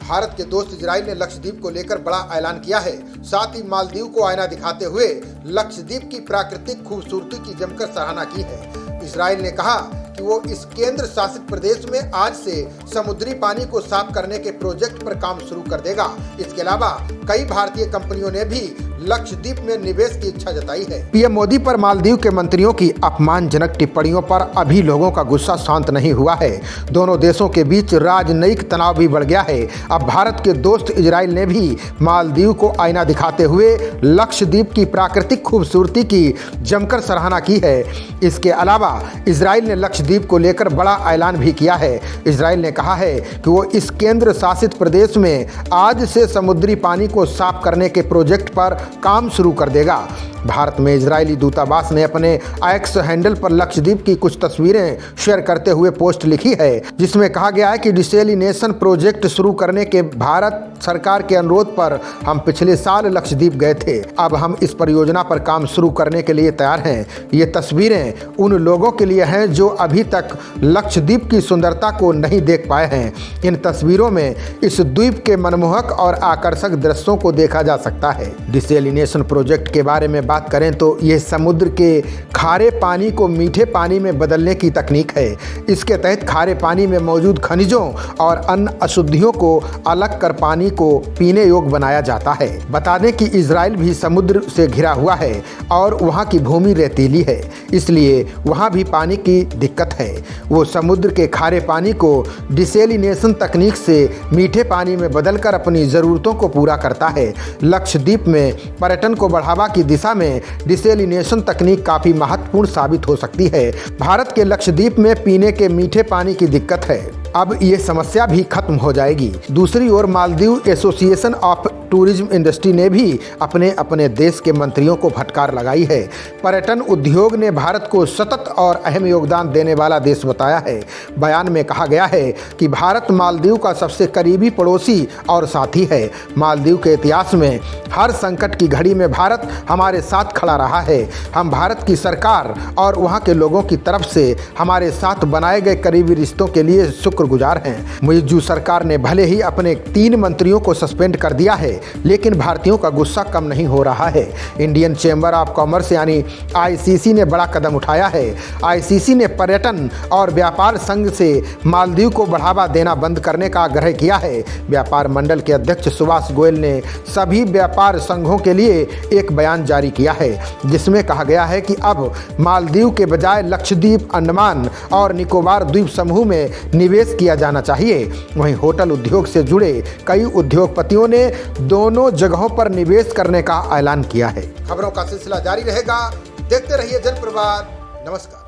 भारत के दोस्त इजराइल ने लक्षद्वीप को लेकर बड़ा ऐलान किया है। साथ ही मालदीव को आईना दिखाते हुए लक्षद्वीप की प्राकृतिक खूबसूरती की जमकर सराहना की है। इजराइल ने कहा कि वो इस केंद्र शासित प्रदेश में आज से समुद्री पानी को साफ करने के प्रोजेक्ट पर काम शुरू कर देगा। इसके अलावा कई भारतीय कंपनियों ने भी लक्षद्वीप में निवेश की इच्छा जताई है। पीएम मोदी पर मालदीव के मंत्रियों की अपमानजनक टिप्पणियों पर अभी लोगों का गुस्सा शांत नहीं हुआ है। दोनों देशों के बीच राजनयिक तनाव भी बढ़ गया है। अब भारत के दोस्त इजराइल ने भी मालदीव को आईना दिखाते हुए लक्षद्वीप की प्राकृतिक खूबसूरती की जमकर सराहना की है। इसके अलावा इजराइल ने लक्षद्वीप को लेकर बड़ा ऐलान भी किया है। इजराइल ने कहा है कि वो इस केंद्र शासित प्रदेश में आज से समुद्री पानी को साफ करने के प्रोजेक्ट पर काम शुरू कर देगा। भारत में इजरायली दूतावास ने अपने एक्स हैंडल पर लक्षद्वीप की कुछ तस्वीरें शेयर करते हुए पोस्ट लिखी है, जिसमें कहा गया है कि डिसेलिनेशन प्रोजेक्ट शुरू करने के भारत सरकार के अनुरोध पर हम पिछले साल लक्षद्वीप गए थे। अब हम इस परियोजना पर काम शुरू करने के लिए तैयार हैं। ये तस्वीरें उन लोगों के लिए हैं जो अभी तक लक्षद्वीप की सुंदरता को नहीं देख पाए हैं। इन तस्वीरों में इस द्वीप के मनमोहक और आकर्षक दृश्यों को देखा जा सकता है। डिसेलिनेशन प्रोजेक्ट के बारे में बात करें तो यह समुद्र के खारे पानी को मीठे पानी में बदलने की तकनीक है। इसके तहत खारे पानी में मौजूद खनिजों और अन्य अशुद्धियों को अलग कर पानी को पीने योग्य बनाया जाता है। बता दें कि इजराइल भी समुद्र से घिरा हुआ है और वहां की भूमि रेतीली है, इसलिए वहां भी पानी की दिक्कत है। वो समुद्र के खारे पानी को डिसेलिनेशन तकनीक से मीठे पानी में बदलकर अपनी ज़रूरतों को पूरा करता है। लक्षद्वीप में पर्यटन को बढ़ावा की दिशा में डिसेलिनेशन तकनीक काफी महत्वपूर्ण साबित हो सकती है। भारत के लक्षद्वीप में पीने के मीठे पानी की दिक्कत है, अब ये समस्या भी खत्म हो जाएगी। दूसरी ओर Maldives association of tourism industry ने भी अपने अपने देश के मंत्रियों को फटकार लगाई है। पर्यटन उद्योग ने भारत को सतत और अहम योगदान देने वाला देश बताया है। बयान में कहा गया है कि भारत मालदीव का सबसे करीबी पड़ोसी और साथी है। मालदीव के इतिहास में हर संकट की घड़ी में भारत हमारे साथ खड़ा रहा है। हम भारत की सरकार और वहाँ के लोगों की तरफ से हमारे साथ बनाए गए करीबी रिश्तों के लिए शुक्रगुजार हैं। मौजूदा सरकार ने भले ही अपने 3 मंत्रियों को सस्पेंड कर दिया है, लेकिन भारतीयों का गुस्सा कम नहीं हो रहा है। इंडियन चैम्बर ऑफ कॉमर्स यानी आईसीसी ने बड़ा कदम उठाया है। आईसीसी ने पर्यटन और व्यापार संघ से मालदीव को बढ़ावा देना बंद करने का आग्रह किया है। व्यापार मंडल के अध्यक्ष सुभाष गोयल ने सभी व्यापार संघों के लिए एक बयान जारी किया है, जिसमें कहा गया है कि अब मालदीव के बजाय लक्षद्वीप, अंडमान और निकोबार द्वीप समूह में निवेश किया जाना चाहिए। वहीं होटल उद्योग से जुड़े कई उद्योगपतियों ने दोनों जगहों पर निवेश करने का ऐलान किया है। खबरों का सिलसिला जारी रहेगा। देखते रहिए जनप्रवाद। नमस्कार।